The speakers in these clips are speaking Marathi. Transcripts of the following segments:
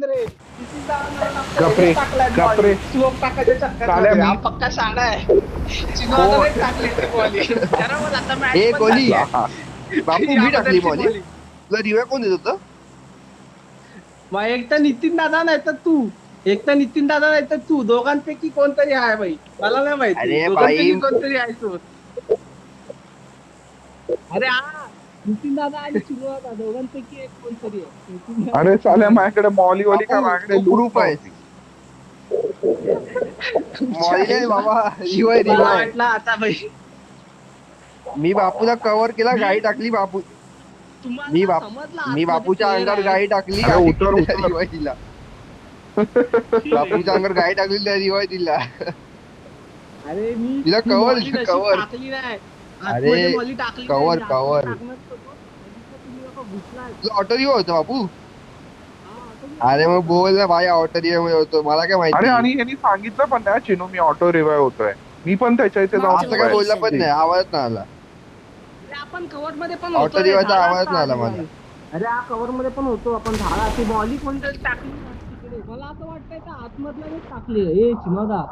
रे नितीन गपरे टाकलाय गपरे स्लोप टाकायच्या चाल्या चक्कर मी पक्का शाळा आहे हो चिन्हाने टाकली ती बॉली खरं बोल आता मॅच ए पण गोली झाली ला- आहे बापू मी टाकली याबद्दलची बॉली बॉली तुला रिवाय कोण देत होतं मग एक तर नितीन दादा नाही तर तू एक तर नितीन दादा नाही तर तू दोघांपैकी कोणतरी आहे भाई मला नाही माहिती अरे भाई दोघांपैकी कोणतरी आहे तू अरे हा नितीन दादा आणि चिरू दादा दोघांपैकी एक कोणतरी आहे नितीन दादा अरे चाल्या माझ्याकडे मॉली वॉली काय बापू माझ्याकडे तो लूट प्रूफ आहे नव्हती तुमच्या मॉली नाही आईला. बाबा रिवाय मला रिवाय वाटलं आता भाई मी बापूला कव्हर केला गाडी टाकली बापू मी तुम्हाला समजलं मी आतमध्ये बापूच्या player अंगावर आहे. गाडी टाकली अरे आणि उतर, उतर. रिवाय दिला बापूच्या अंगावर गाडी टाकली त्या रिवाय दिला अरे मी तिला ती cover, volley नशीब cover. टाकली नाही अरे, आतमध्ये volley टाकली नाही. cover, मी आतमध्ये cover. टाकणार होतो. तुम्ही लोकं घुसलाय. तुला ऑटो रिवाय होता बापू हा, आता अरे मग बोल ना भाई ऑटो रिवाय मध्ये होतो मला काय अरे माहिती आणि यांनी सांगितलं पण नाही चिनू मी ऑटो रिवाय होतोय मी पण त्याच्या इथे जाऊन असं काय बोलला पण नाही आवाज नाही आला अरे आपण कव्हर मध्ये पण Auto होतो रे, revive चा झाला आवाज असता नाही आला आधी मला. भाई. अरे हा कव्हर मध्ये पण होतो आपण झाला ती बॉली कोणतरी टाकली ना तिकडे मला असं वाटतंय का आतमधल्यानेच टाकली ए चिमोदा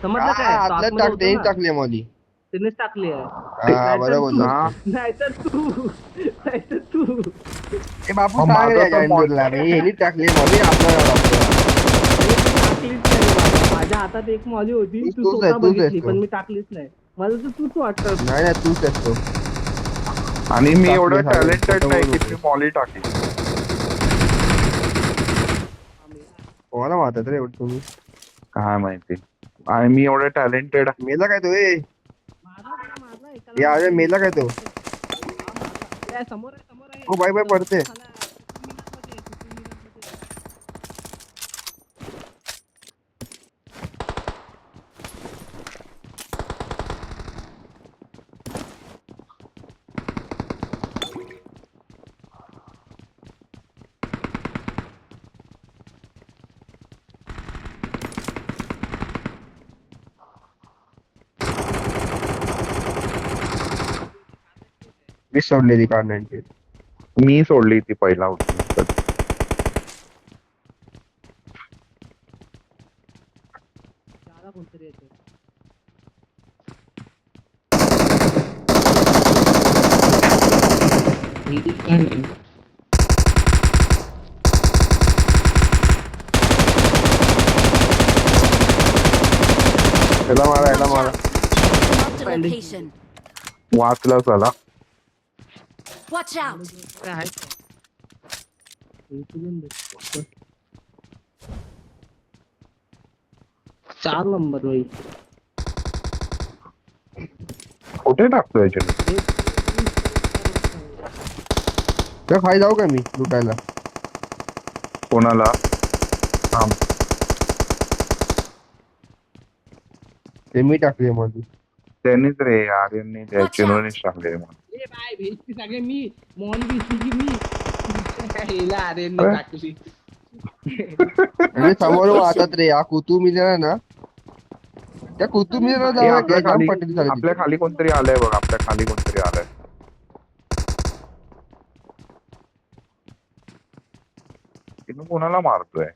समजलं काय तो आतल्यात आतमध्ये होता टाकते ना, टाकली मॉली त्यानेच टाकली आहे हा नाहीतर बरं बोलला हा. नाहीतर तू ए बापू मग सांग माझं रे तर जॉईनला मी हेली टाकली मॉली आपल्याला टाकलीच नाही बाबा. माझ्या हातात एक मॉली होती तू तूच आहे, स्वतः तूच आहेस बघितली तो. पण मी टाकलीच नाही मला तर तूच वाटत नाही नाही तूच असतो आणि मी एवढं टाकली, टॅलेंटेड photo नाही बघून की मी मॉली टाकली कोणाला मारतात रे एवढं तुम्ही काय माहिती आणि मी एवढं टॅलेंटेड मेला काय तो ए मारला या अरे मेला काय तो समोर आहे समोर आहे हो बाय बाय पडते मी सोडलेली काढण्याची मी सोडली ती पहिला होती दादा कोणतरी येते त्याला मारा याला मारा Marked a location. वाचला चला Watch out! काय आहे का? इकडून देतो. 4 नंबर भाई कुठे टाकतो याच्यात तर खाली जाऊ का मी लुटायला कोणाला थांब ते मी टाकली माझी त्यांनीच रे आर्यनने त्या Watch चिनूनेच टाकले मग ए बाय भेटती सगळे मी मॉल दिसली की मी हिला अरे अरे. टाकली अरे समोर वाहतात रे हा कुतू मिळाला ना त्या कुतू मिळाला हे जाऊया आपल्या जाम खाली पटेल झाले आपल्या खाली कोणतरी आलंय बघ आपल्या खाली कोणतरी आलंय चिनू कोणाला मारतोय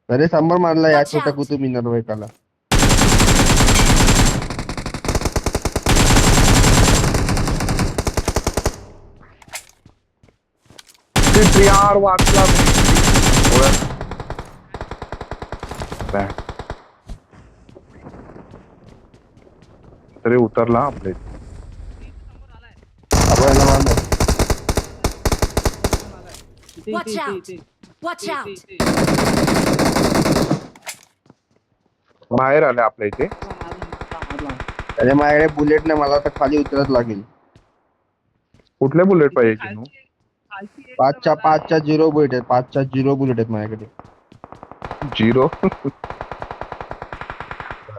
अरे सांबर मारला या Watch छोट्या out. कुतू मिळणार एकाला यार वाचला बॅ. तरी उतरला आपले आपण याला मारणार Watch out. Watch out! बाहेर आले आपल्या इथे अरे माझ्याकडे बुलेट नाही मला तर खाली उतरत लागेल कुठले बुलेट पाहिजे चिनू पाचच्या 0 बुलेट आहेत 5च्या 0 बुलेट आहेत माझ्याकडे झिरो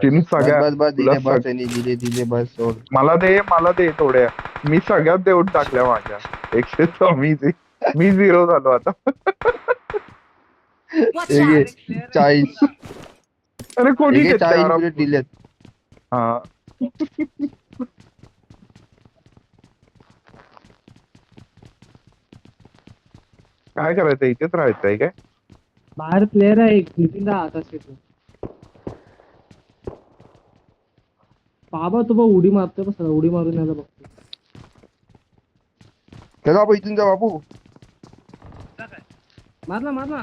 चिनू सगळ्या बस बस तुला दिले बस यांनी दिले बस सोड मला दे थोड्या मी सगळ्यात देऊन टाकल्या माझ्या 126 मी 0 झालो आता Watch हे घे, out! 40 अरे कोणी हे घे, घेतलं 40 यार? बुलेट दिलेत हा काय करायचं इथेच राहायचंय काय? बाहेर प्लेअर आहे एक नितीन दा आता शेतू. बाबा तू बघ उडी मारतोय बस उडी मारून यायला बघतो. चला बाबू इथून जा बापू. मार ना.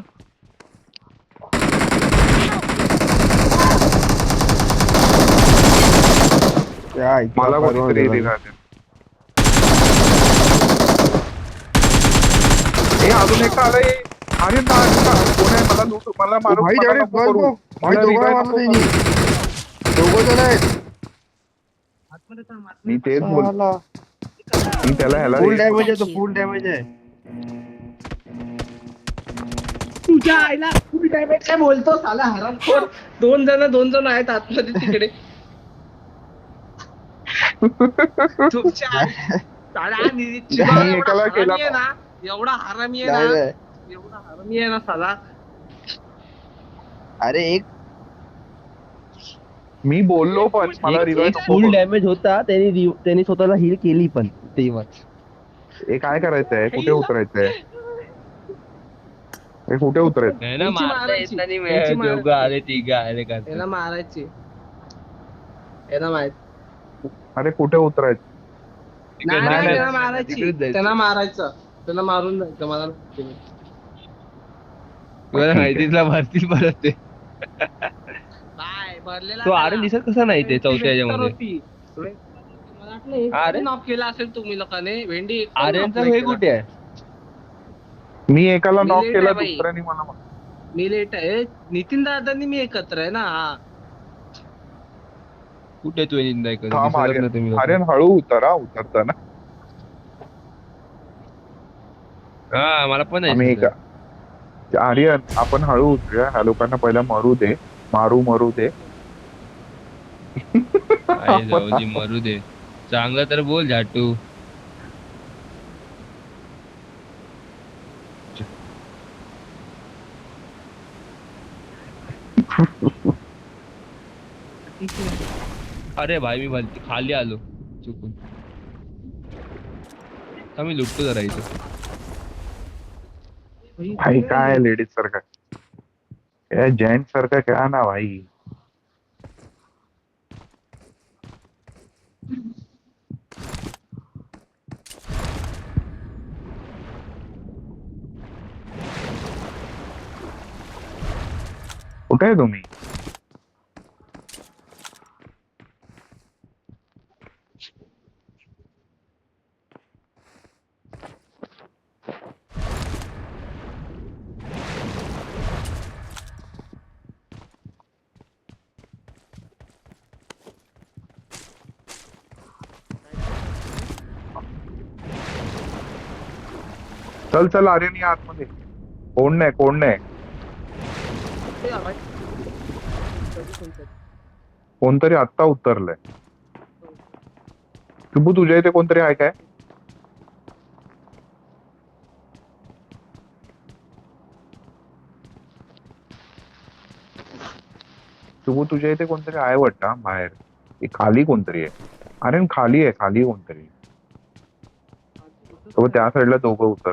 त्या इथं मला परवा कोणीतरी गेला. दिला हे अजून एक आलंय. अरे ना कोण आहे मला लूट मला ओ मारू भाई मला तेवढे नको गन करू. बघ. भाई मला दोघं revive मारलं नको त्यांनी. करू. दोघं जण आहेत. आतमध्ये थांब, आतमध्ये मी तेच बोल साला. मी त्याला ह्याला फुल रे- डॅमेज आहे Thank तो you. फुल डॅमेज आहे. तुझ्या आईला फुल डॅमेज काय बोलतो साला हरामखोर. दोन जण आहेत आतमध्ये तिकडे. तुमच्या आई- साला चिमा मी एवढा एकाला हरामी केला आहे ना एवढा हरामी आहे नाही ना नाही. एवढा हरामी आहे ना साला. अरे एक मी बोललो पण मला रिवाय नको फुल करू. डॅमेज होता त्यांनी स्वतःला हील केली पण तेव्हाच. हे काय करायचंय कुठे उतरायचंय हे कुठे उतरायचं नाही ना यांची मारता मारायची. येत नाही यांची दोघं आले तिघ आले का याला मारायची याला माहित अरे कुठे उतरायचं नाही नाही, नाही नाही, त्याला तिकडेच मारायची जायचं. त्यांना मारायचं त्यांना मारून जायचं मला माहिती नाही. तुला माहितीला भरतील परत ते. नाही भरलेला तो त्याला. आर्यन दिसत कसा नाही ते भेंडी चौथ्या भेक्टर ह्याच्यामध्ये. होती. मला वाटलं एक आर्यन? नॉक केला असेल तुम्ही लोकांनी भेंडी एक पण आर्यनचा knock हे नाही कुठे आहे? मी एकाला मी नॉक late केला आहे बाई. दुसऱ्याने मला मारलं. केला. मी लेट आहे नितीन दादांनी मी एकत्र आहे ना हा. कुठे तू निंदा ऐकत थांब दिसतच आर्यन नाही तुम्ही लोकं. आर्यन हळू उतरा उतरताना हा मला पण आम्ही आहे एका आर्यन आपण हळू उतरूया ह्या लोकांना पहिला मरू दे मरू दे आई जाऊ दे मरू दे. चांगलं तर बोल झाटू. अरे भाई मी भलती खाली आलो चुकून. आम्ही लुटतो जरा इथं. भाई काय लेडीज सारखा जेंट्स सारखा क्या ना भाई कुठे आहे तुम्ही चल चल आर्यन या आतमध्ये कोण नाही कोणतरी आत्ता उतरलंय शुभू तुझ्या इथे कोणतरी आहे काय शुभू तुझ्या इथे कोणतरी आहे वाटतं हा, बाहेर हे खाली कोणतरी आहे अरे खाली आहे खाली कोणतरी तो त्या साईडला दोघं उतर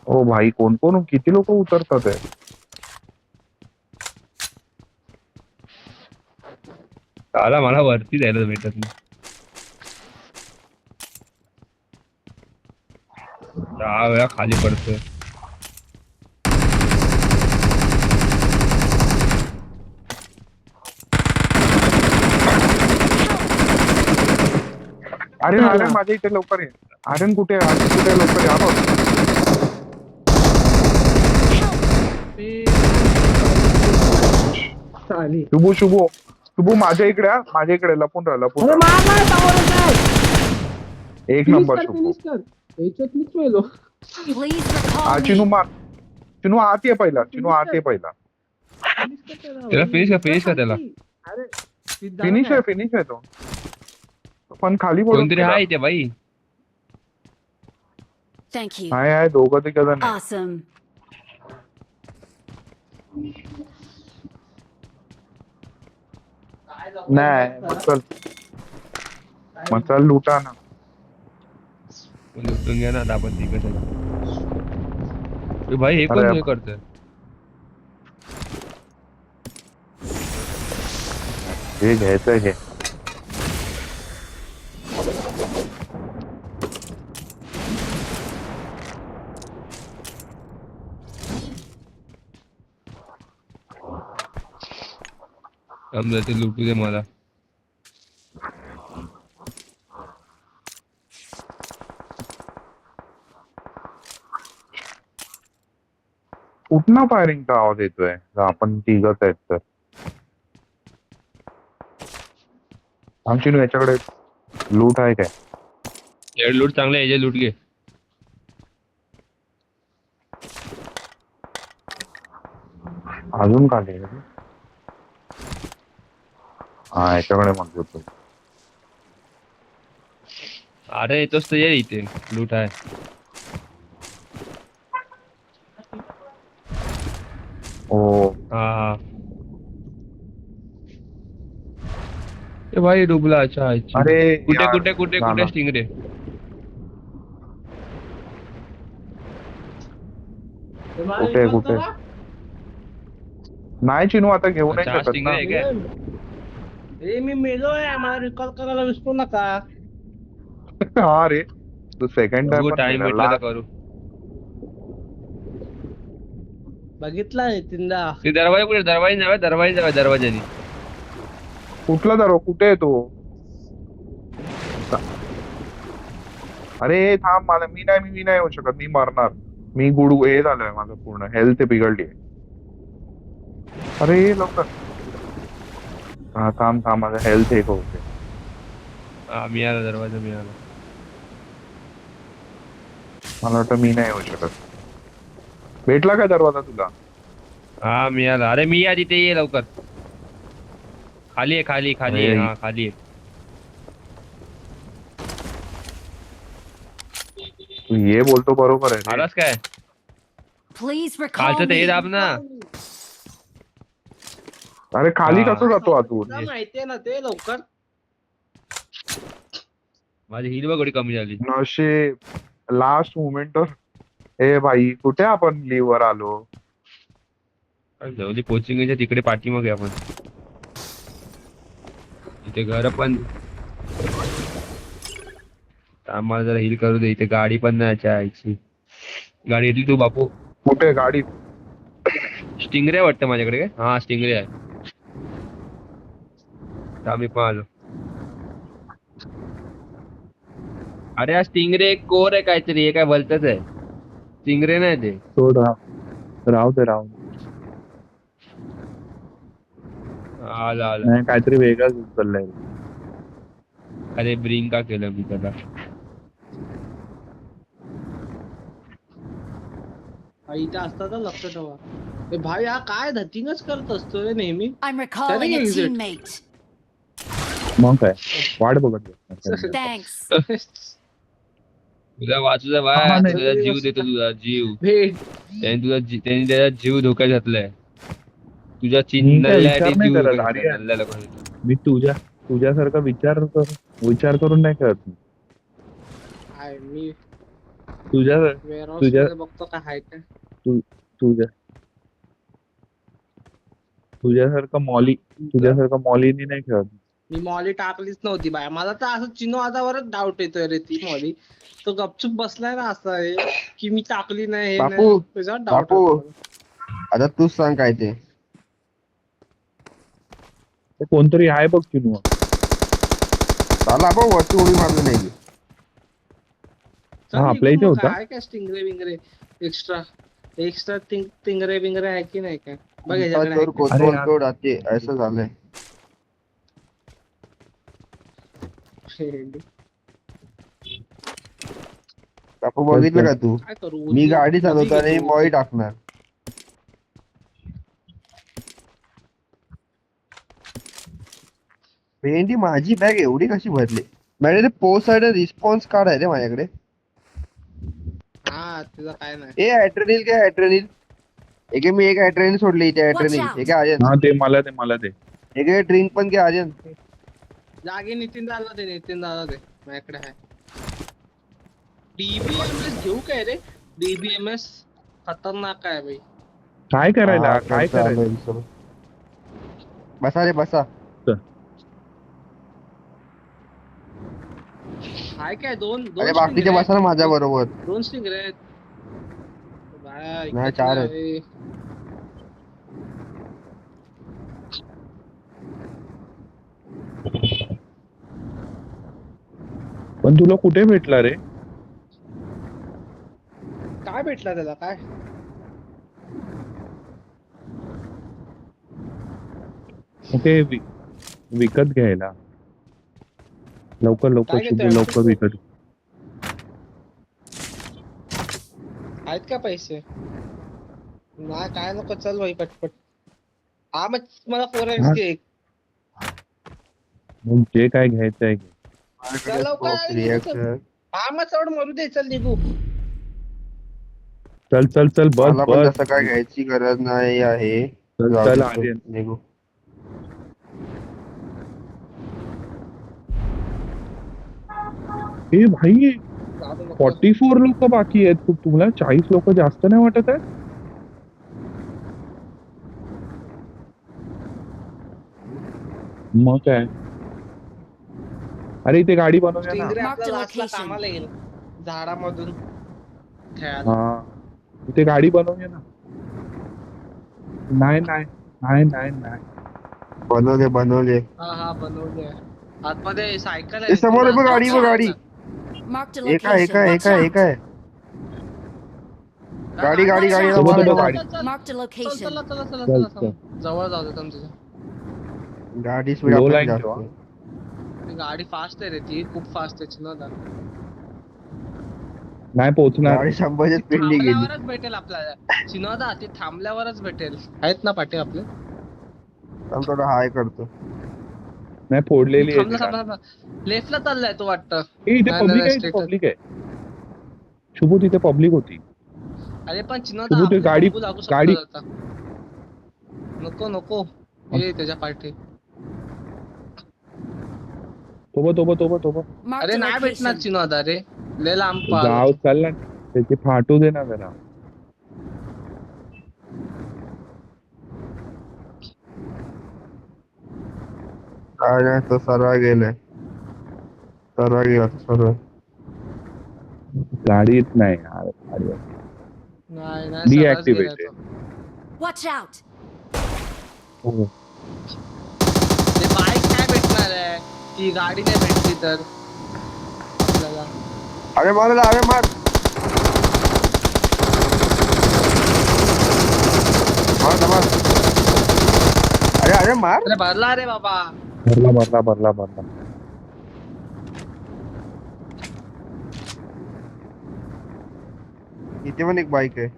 ओ भाई कोण किती लोक उतरतात आहे साला मला वरती जायला भेटत नाही. 10 वेळा खाली पडतोय. अरे आर्यन माझ्या इथे लवकर ये आर्यन कुठे आहे आर्यन कुठे आहे? लवकर या बघ चालेल. शुभू माझ्या इकडे आ, माझ्या इकडे लपून राहा अरे मार ना, समोरच आहे. एक Finish नंबर कर, शुभू finish कर. याच्यात मीच मेलो. Please हा recall चिनू me. मार चिनू आत ये पहिला चिनू आत ये पहिला Finish कर त्याला. त्याला finish कर त्याला. अरे, सिद्धार्थ फिनिश आहे तो पण खाली पडून कोणतरी गेला. आहे इथे बाई. Thank you. आहे दोघं तिघ जण आहे. Awesome. नाही मग चल लुटा ना लुटून घ्या ना आता आपण तिकडे भाई हे कोण अरे हे करतोय हे घ्यायचंय घे. समजा ते लुटू दे मला. कुठनं फायरिंगचा आवाज येतोय आपण तिघच आहेत तर. आमची याच्याकडे लूट आहे काय? एड लूट चांगले याचे लूट घे. अजून का नाही? हा याच्याकडे म्हणतो तो. अरे येतोच तर ये इथे लूट आहे. ओ हा ए भाई डुबला. अच्छा अच्छा. अरे कुठे यार, कुठे कुठे ना, कुठे ना. स्टिंगरे. कुठे कुठे नाही चिनू आता घेऊ नाही अच्छा, शकत ना. स्टिंगरे आहे काय? ए मी मेलोय मला रिकॉल करायला विसरू नका. हा रे तू सेकंड बघू टाइम टाइम भेटला तर करू. बघितला नितीनदा. ते दरवाजा कुठे दरवाजाने. कुठला दरो कुठे आहे तो? अरे थांब मला मी नाही येऊ शकत. मी मरणार. मी गुडू हे झालोय माझं पूर्ण हेल्थ बिघडली. अरे लवकर. हा थांब माझं हेल्थ एक होते. हा मिळाला दरवाजा मिळाला. मला वाटतं मी नाही येऊ शकत. भेटला काय दरवाजा तुला? हा मिळाला. अरे मी या तिथे ये लवकर. खाली आहे खाली आहे. अरे. हा खाली आहे. तू ये बोलतो बरोबर आहे रे. आलास काय? Please recall खालचं ते हे me. दाब ना. अरे खाली हा. कसं जातो आतून? तुला माहितीये ना ते लवकर. माझी हिल बघ एवढी कमी झाली. नशे लास्ट मुमेंट. ए भाई कुठे आपण लीव वर आलो? जाऊ कोचिंगच्या तिकडे पाठीमागे आपण. इथे घर पण आम्हाला जरा हिल करू दे. इथे गाडी पण नाही आईची. गाडी येतली तू बापू. कुठे गाडी? स्टिंगरे वाटतं माझ्याकडे काय. हा स्टिंगरे आहे. आम्ही पण आलो. अरे हा स्टिंगरे एक कोर आहे काहीतरी. हे काय भलतच आहे. स्टिंगरे नाही ते. सोड राहू दे. आला नाही काहीतरी वेगळाच उचललाय. अरे ब्रिंग का केलं मी त्याला. इथे असता तर लक्ष ठेवा. ए भाई हा काय धतिंगच करत असतो रे नेहमी. I'm recalling a Exit. teammate. मग काय वाट बघत बस. Thanks. तुला वाचूचा हा, बाय. नाही. तुझा जीव देतो. तुझा जीव. भेट. त्यांनी त्याचा जीव धोक्यात घातलाय. तुझ्या मी काय नल्ल्या विचार नाही जीव करत, धोक्यात अरे. घातलाय, नल्ल्या लोकांनी. मी तुझ्यासारखा विचार करून नाही करत. हाय मी तुझ्या वेअरहाऊस तुझ्या- मध्ये बघतो काय हाय का. तुझ्यासारखं मॉलीनी नाही खेळत. मी मॉली टाकलीच नव्हती बाय. मला तर असं चिनो आजावरच डाऊट येतोय रे ती मॉली. तो गपचूप बसलाय ना असं आहे की मी टाकली नाही हे बापू, नाही. त्याच्यावर डाऊट बापू. आता तूच सांग काय ते. ते कोणतरी आहे बघ चिनू. चाला बघ वरती उडी मारली नाही. हा, आपल्या इथे होता. काय काय स्टिंगरे बिंगरे एक्स्ट्रा तिंगरे बिंगरे आहे की नाही काय बघ याच्याकडे आहे. अरे यार. कोण आते असं झालंय. बापू बघितलं का तू? काय करू मी गाडी चालवताना मॉई टाकणार. भेंडी माझी बॅग एवढी कशी भरली? Madam post side response card आहे रे माझ्याकडे. हा तुझं काय नाही. ए ऍट्रेनिल काय ऍट्रेनिल? मी एक ऍट्रेनिल सोडली इथे ऍट्रेनिल. out. एक आर्यन. हा ते मला दे. एक ड्रिंक पण घे आर्यन. जागे नितीन दादा दे माझ्याकडे आहे. DBMS घेऊ काय रे? DBMS खतरनाक आहे भाई. काय करायला हा, काय चालू करायला आहे विसरून. बसा रे बसा. हाय काय दोन अरे दोन बाकीचे बसा ना माझ्या बरोबर. दोन स्टिंग रे. बाय नाही, चार आहेत. पण तुला कुठे भेटला रे? काय भेटला त्याला काय? ते विकत घ्यायला लवकर लवकर काय शुभ घेतोय? लवकर विकत. आहेत का पैसे? नाही काय नको चल भाई पटपट. हा मग मला 4x हा. घे. मग जे काय घ्यायचं आहे घे. माझ्याकडे लवकर smoke आली reactor. हा मग चढ मरू दे चल निघू. चल चल चल बस मला पण बस तसं काय घ्यायची गरज नाही आहे. चल जाऊ चल दे, आर्यन. निघू. ए भाई जाऊ दे नको. 44 लोक बाकी आहेत. तुम्हाला 40 लोक जास्त नाही वाटत आहे? मग काय? अरे इथे गाडी बनवूया ना. स्टिंगरे Mark the आपल्या लास्टला location. कामाला येईल झाडामधून खेळायला. हा इथे गाडी बनवूया ना. नाही नाही नाही नाही नाही बनवले. हा बनवले. आतमध्ये सायकल ए, समोर आहे बघ गाडी बघ गाडी. Marked a एक आहे location. Watch out. गाडी गाडी गाडी सोबत मार, सोबत मार. गाडी. Marked a location. चला चला चला चल, चला चला. जवळ जाऊ दे तुमच्या. गाडी स्पीड Low आपल्याला line जास्त ठेवा. आहे. ती गाडी फास्ट आहे रे ती खूप फास्ट आहे चिन्ह. नाही पोहोचणार. गाडी 100च्या स्पीडने गेली. थांबल्यावरच भेटेल आपल्याला चिन्ह ती थांबल्यावरच भेटेल. आहेत ना पाठी आपले? थांब थोडा हाय करतो. नाही फोडलेली आहे ती गाडी. थांबला लेफ्टला चाललाय तो वाटतं. ए, इथे नाही, पब्लिक नाही, आहे इथे straight. पब्लिक आहे. शुभू तिथे पब्लिक होती. अरे पण चिन्ह तू ते गाडी- गाडी- नको नको ये त्याच्या पाठी. तोबा Marked अरे a नाही भेटणार location. चिन्ह रे लय लांब जाव चाल ना. त्याची फाटू दे ना जरा. काय नाही तो सरळ गेलाय. सरळ गेला तो सरळ. गाडीच नाही यार, गाडी. नाही नाही सरळच Deactivated. गेला तो. Watch out. हो. ते बाईक काय भेटणार आहे ती गाडी नाही भेटली तर आपल्याला. अरे मार मार अरे मार. अरे भरला रे बाबा. भरला. इथे पण एक बाईक आहे.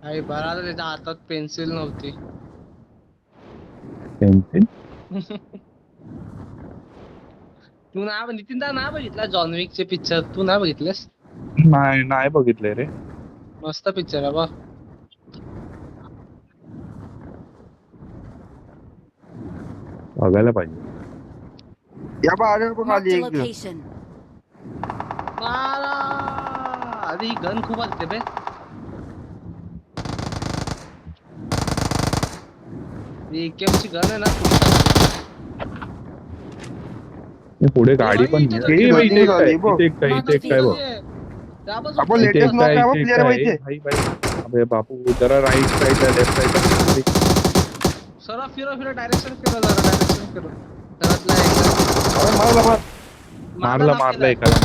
अरे भरला त्याच्या हातात पेन्सिल नव्हती. पेन्सिल. तू नितीन दा नाही बघितला जॉन विक चे पिक्चर? तू नाही बघितलेस? नाही बघितलंय रे. मस्त पिक्चर आहे बा. बघायला पाहिजे. या बा आले बघ Marked खाली a एक. location. मारा. अरे ही गन खूप असते बे. AKM ची गन आहे ना खूप चांगली. हे पुढे गाडी पण इथे आहे. ए, बाई, इथे एक आहे, बघ. इथे एक आहे, इथे एक आहे बघ. त्या बाजूला आपण इथे latest एक knock आहे, आहे बघ, इथे एक clear आहे. माहितीये. भाई अबे बापू जरा राईट साइड लेफ्ट साइड. सरळ फिरो डायरेक्शन फिरो जरा डायरेक्शन फिरो. घरातला एक अरे मार. मारला एकाला.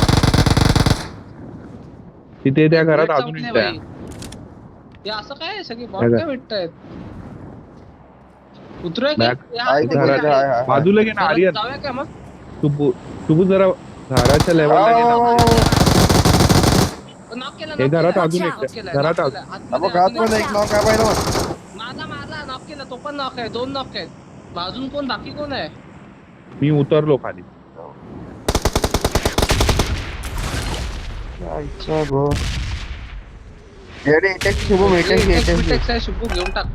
तिथे त्या घरात अजून एक आहे. हे असं काय सगळे बॉट बघा. काय भेटतायत? उतरूया Back. की? या, आहे ते उतरूया घरात की? आहे, आहे. बाजूला घे ना परत आर्यन. जाऊया का मग? तू जरा घराच्या लेवलला घे ना. नॉक केला हे घरात अजून एक knock आहे. केलाय, घरात knock अजून. केलाय. अबो आतमध्ये घात अजून पण एक. एक नॉक आहे पाहिजे. मारला नॉक केला तो पण नॉक आहे. 2 नॉक आहेत. बाजून कोण बाकी कोण आहे? मी उतरलो खाली. अच्छा गो. येडे अटॅक शुभ मेटल की अटॅक. Apex आहे, शुभू घेऊन टाक.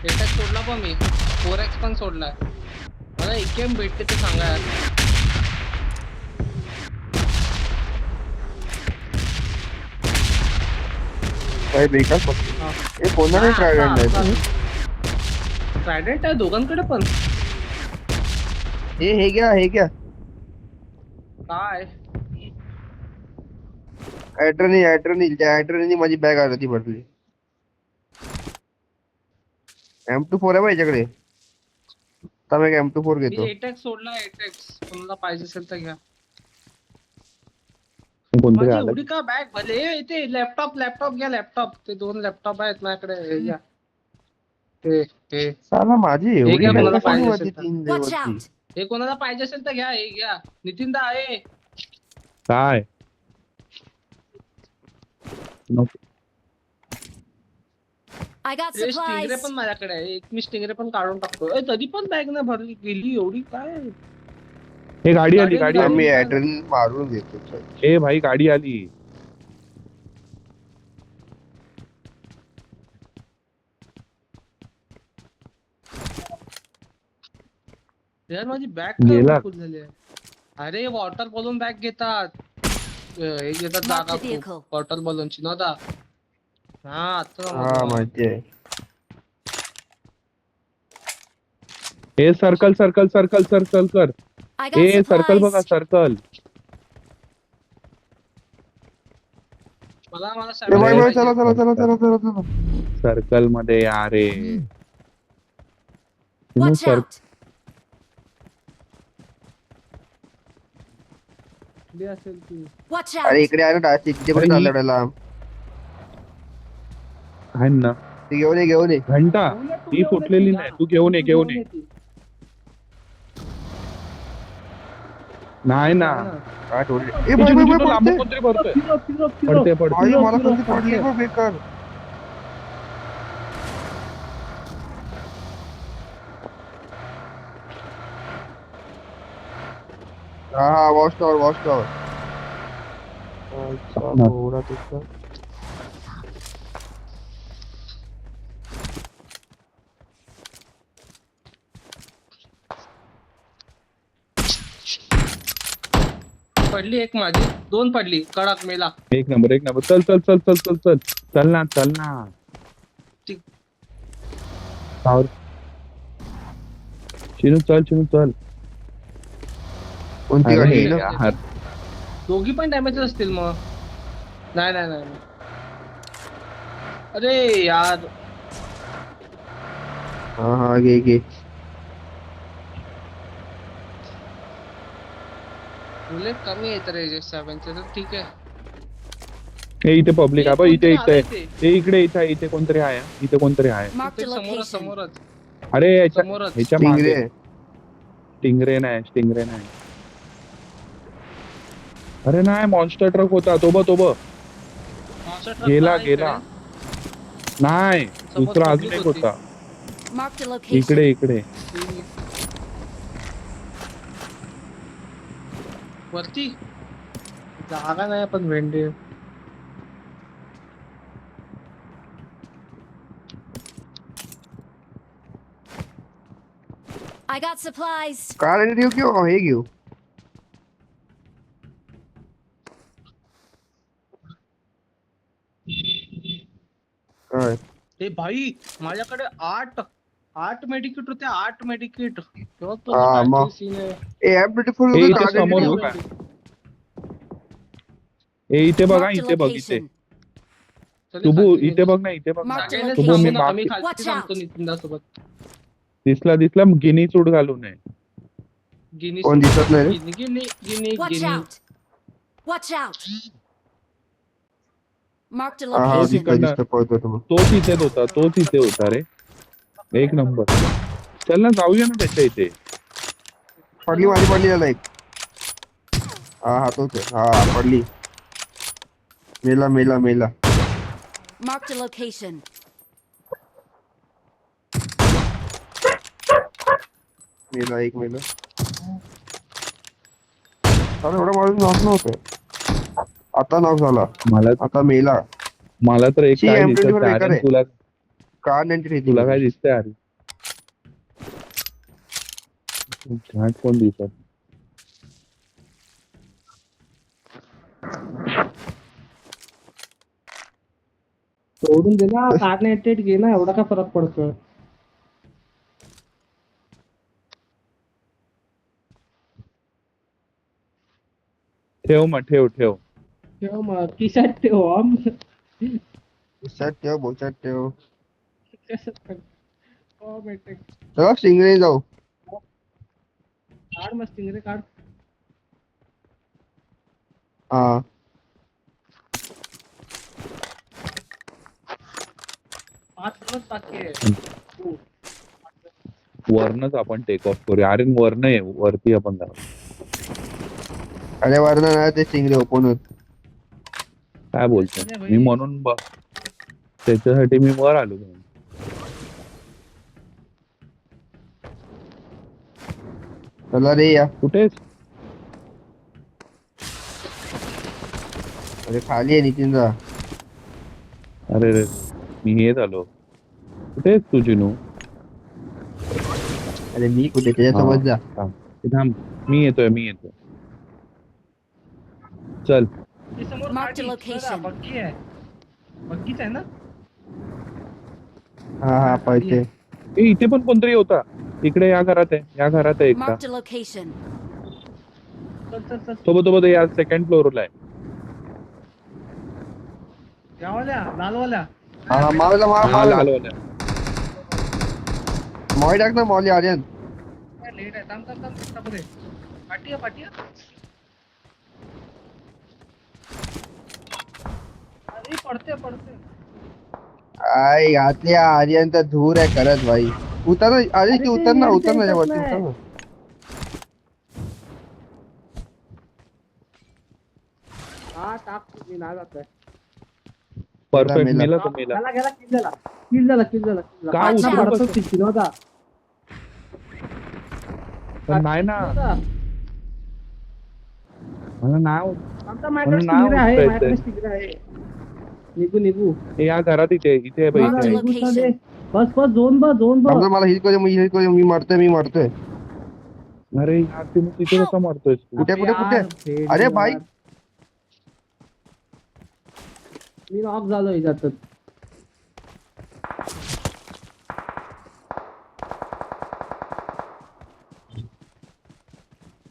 Apex सोडला पण मी 4x पण सोडलाय. मला AKM भेटते ते सांगा यार. काही बेकार पकडलं. हे कोणाला ट्रायडंट आहे ट्रायडेंट आहे दोघांकडे पण. हे घ्या काय ऍट्रनिल त्या ऍट्रनिलनी माझी बॅग आली ती भरली. M24 आहे बा याच्याकडे. आता मी M24 मी घेतो. एटेक्स सोडला एटेक्स कोणाला पाहिजे असेल तर घ्या. कोणतरी माझी आलं एवढी का बॅग भले इथे लॅपटॉप घ्या लॅपटॉप. ते 2 लॅपटॉप आहेत माझ्याकडे. हे घ्या हे साला माझी हे एवढी घ्या बॅग कोणाला कशाला पाहिजे वरती असेल तर. 3 Watch लेवलची. out! हे कोणाला पाहिजे असेल तर घ्या. हे घ्या नितीन दा आहे. काय नको. I got stingray supplies. पण माझ्याकडे आहे. एक मी स्टिंगरे पण काढून टाकतो. तरी पण बॅग ना भरली गेली एवढी काय. हे गाडी आली गाडी गाडी आली. मी ऍट्रनिल मारून घेतो चल. ए भाई गाडी आली. यार माझी बॅग गेला. फुल झाली आहे. अरे वॉटर बलून बॅग घेतात. हे घेतात Mark जागा the vehicle. वॉटर बलूनची नव्हता. हा आता हा समजलं. माहिती आहे. हे सर्कल सर्कल सर्कल सर्कल कर. I got ए सर्कल बघा supplies. सर्कल. मला ए सॅम्पल बाय पाहिजे. चला. सर्कल मध्ये या रे. Watch out! कुठली असेल ती. Watch अरे out! इकडे आहे ना डायरेक्ट इकडे पण अरे चाललं ही- एवढ्या लांब. आहे ना ते घेऊन ये घंटा. ती फुटलेली नाही. तू घेऊन ये. नाही ना. काय ठेवले ए तुझी बाय तुझी बाय तो लांब पडते. कोणतरी पडतोय. फिरो. पडते आई मला कोणती पडली बघ बेकार. हा वॉच टॉवर. एवढा तिथं. पडली एक माझी 2 पडली कडक मेला. एक नंबर चल ना ठीक. और चिनू चल. कोणती अरे गाडी ना यार. दोघी पण डॅमेज असतील मग. नाही. अरे यार हा घे. बुलेट कमी येत रे 7 चे तर ठीक आहे. हे इथे पब्लिक आहे बघ. इथे कोणतरी आलंय हे इथे कोणतरी आहे. Mark the location. समोरच अरे समोरच. ह्याच्या टिंगरे मागे. स्टिंगरे नाही. अरे नाही मॉन्स्टर ट्रक होता. तो बघ मागचा truck गेला आहे इकडे. नाही समोर दुसरा अजून public एक होती. होता. Mark the location. इकडे वरती जागा नाही पण Bhende. I got supplies. Car घेऊ किंवा हे घेऊ. काय ए भाई माझ्याकडे 8 मेडिकिट होते. 8 मेडिकिट हा, मग. ए M24 हे इथे कार समोर घेऊ. बघा. हे इथे बघा. Mark the इथे बघ इथे. location. तुबू इथे बघ ना. इथे बघ ना. Mark the तुबू me location. मी माग Watch out. खालती नितीनदा सोबत. दिसला गिनी चूड घालून आहे. गिनी कोण दिसत नाही रे. गिनी Watch out! Watch out! Mark the हा location. दिसतं पळतो तो. तोच इथे होता रे. एक नंबर. चल ना जाऊया ना त्याच्या इथे. पडली याला एक. हा तोच आहे. हा पडली. मेला. Mark the location. एक मेला. अरे एवढा माणूस नॉक नव्हतं. आता नॉक झाला. आता मेला. मला तर एक शी, काय M24 दिसत नाही. बेकार अरे आहे. कार 93 तुला काय दिसतंय अरे. घाट कोण दिसत. सोडून दे ना, कारने एटेट घे ना, एवढा काय फरक पडतो. ठेव मग ठेव ठेव. ठेव मग खिशात ठेव. खिशात ठेव, बोचात ठेव. हो भेटे. चला स्टिंगरे जाऊ. काढ मस्त रे काढ. हा. 5 दिवस बाकी आहे. वरनच आपण टेक ऑफ करूया. अरे वरन आहे, वरती आपण जाऊ. अरे वरना ना ते स्टिंगरे ओपन होत. काय बोलतोय मी म्हणून त्याच्यासाठी मी वर आलो. चला रे या. कुठेच अरे खाली आहे नितीनचा. अरे रे मी हे झालो. कुठेच तू जिनू? अरे मी कुठे त्याच्यासोबत जा. थांब मी येतोय. चल ते समोर Mark the गाडी. location. बघा, बग्गी आहे. बग्गीच आहे ना. हा पळते. ए इथे पण कोणतरी होता. इकडे या घरात आहे एकटा. Marked a location. चल. सोबत या सेकंड फ्लोअरला आहे. यावाल्या लालवाल्या. हा मावला हा मावला. लालवाल्या. मॉली टाक ना मॉली आर्यन. काय लेट आहे. थांब टाकू दे. पाटिया. अरे पडते. आई घातली आर्यनचा धूर आहे करत भाई. उतर ना अरे ती उतर ना वरती उतर ना. हा टाक मी नाही जातोय. परफेक्ट मेला. मेला. गेला किल झाला. काय उचलू पडतो कसं? किती नव्हता. पण नाही ना मला नाव. आमचा माझ्याकडे नाव स्टिंगरे आहे. उचलायचंय. माझ्याकडे स्टिंगरे आहे. निघू. या घरात इथे आहे बघ, Marked इथे a आहे. location. बस झोन बघ. समजा मला हिट करू मी मरतोय. अरे यार तुम्ही तिथे कसा मारतोय तू? कुठे? अरे भाई. मी ऑफ झालो याच्यातच.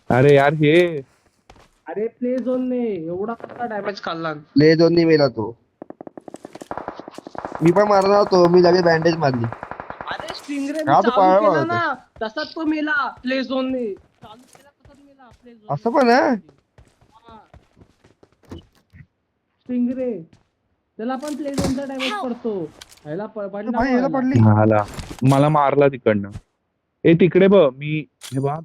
अरे यार हे अरे प्ले झोन ने एवढा कसा डॅमेज खाल्ला. ले दोन्ही मेला तो. मी पण मारणार होतो. मी लगेच बँडेज मारली. अरे स्टिंगरे हा, तो चालू पायावर केला होता. ना तसाच तो मेला प्ले झोन ने. चालू केला तसाच मेला प्ले झोन. असं पण आहे? स्टिंगरे त्याला पण प्ले झोनचा डॅमेज पडतो. ह्याला पडला भाई याला मला. पडली. मला मारला तिकडनं. ए तिकडे बघ मी हे बघ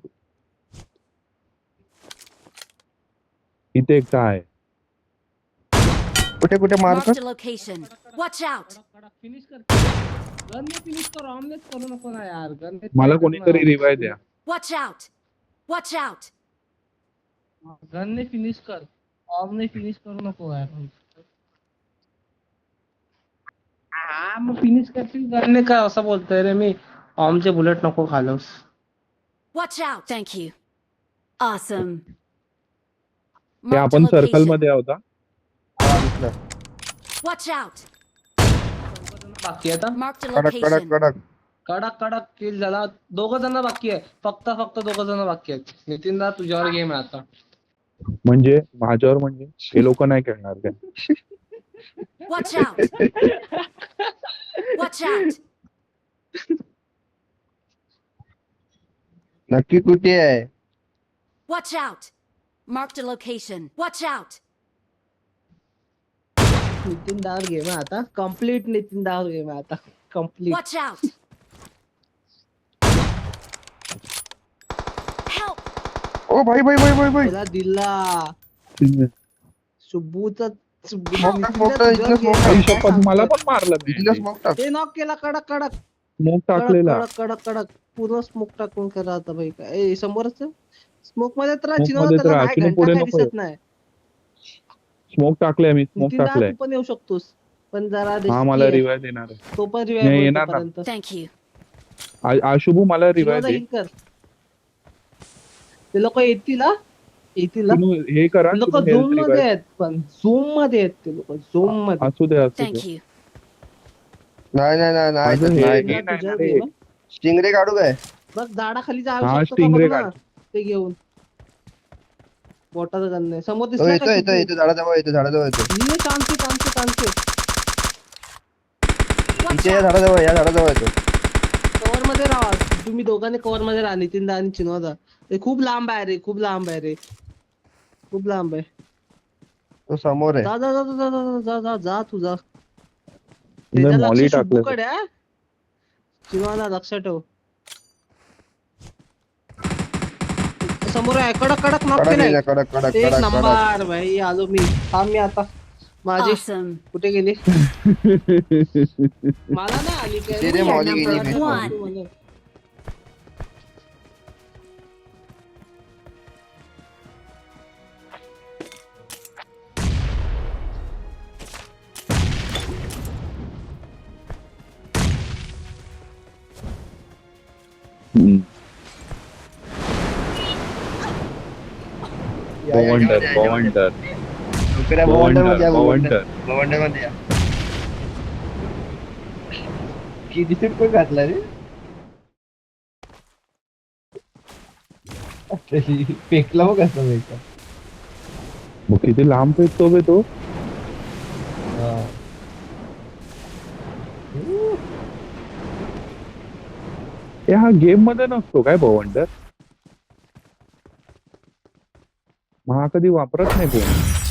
इथे एकटा आहे. कुठे मारतो. Marked a location. Watch out. Finish कर. गन ने फिनिश कर. ऑमलेट करू नको ना यार. गन मला कोणीतरी रिवाय द्या. Watch out. गन ने फिनिश कर. ऑम ने फिनिश करू नको यार. हा मग फिनिश करशील गन ने काय असं बोलतोय रे मी. ऑमचे बुलेट नको खालोस. Watch out. Thank you. Awesome. ते Marked a आपण सर्कल location. मध्ये आहोत. Watch out. बाकी आहे आता. Marked a कडक location. कडक किल झाला. 2 जण बाकी आहे. फक्त 2 जण बाकी आहेत. नितीनदा तुझ्यावर गेम आहे आता. म्हणजे माझ्यावर म्हणजे हे लोक नाही खेळणार काय? Watch out. Watch out. नक्की कुठे आहे? Watch out. Marked a location. Watch out. Nitin दावर गेम आहे आता. कम्प्लीट नितीन दावर गेम आहे आता. कम्प्लीट. Watch out. Help. ओ भाई त्याला दिला शुभूचा. आई शपथ मला पण मारलं तिला स्मोक टाक. ते नॉक केला. कडक स्मोक टाकलेला. कडक पूर्ण स्मोक टाकून करा आता भाई. काय समोरच स्मोक मध्ये तर Smoke चिनवत मध्ये तर त्याला चिनू नाही पुढे घंटा काय नको दिसत नाही. स्मोक टाकलाय मी. स्मोक नितीन दा टाकलाय. तू पण येऊ शकतोस पण जरा हा risky मला आहे. रिवाय देणार आहे. तो पण नाही, रिवाइव येणार ना. पर्यंत. Thank you. आशुभू मला रिवाय दे. कर. ते लोक येतील हा? चिनू हे करा. ते लोक चिनू झूम health मध्ये revive. आहेत पण झूम मध्ये आहेत ते लोक झूम मध्ये. असू दे Thank you. नाही नाही नाही नाही माझं तसं हे- नाही. तुझ्या नाही, तुझ्या नाही. गेम आहे. स्टिंगरे काढू काय बघ झाडाखाली जाऊ हा, शकतो का stingray बघ ना काढ. ते घेऊन बोटाचं गण नाही समोर तो दिसला येतो काय येतो येतो झाडाजवळ येतो झाडाजवळ येतो ये चान्स Watch इथे या out! झाडाजवळ या झाडाजवळ येतो कव्हर मध्ये राहा तुम्ही दोघांनी कव्हर मध्ये राहा नितीनदा आणि चिनोदा ते खूप लांब आहे रे खूप लांब आहे रे खूप लांब आहे तो समोर आहे जा जा जा जा जा जा जा जा तू जा मी त्याच्या मॉली लक्ष टाकलं शुभूकडे आहे चिनोदा लक्ष ठेव समोर आहे कडक कडक नॉक कडक केलाय येईल, कडक कडक एक कडक कडक नंबर भाई आलो मी थांब मी आता माझी Awesome. कुठे गेली मला नाही आली काय ते रे We are मॉली गेली number मी one. बवंडर बवंडर लवकर बवंडर मध्ये या, बवंडर बवंडर मध्ये या किती सीट पण घातला रे फेकला मग कसं फेकला मग किती लांब फेकतो बे तो हा गेम मध्ये नसतो काय बवंडर मग हा कधी वापरत नाही कोण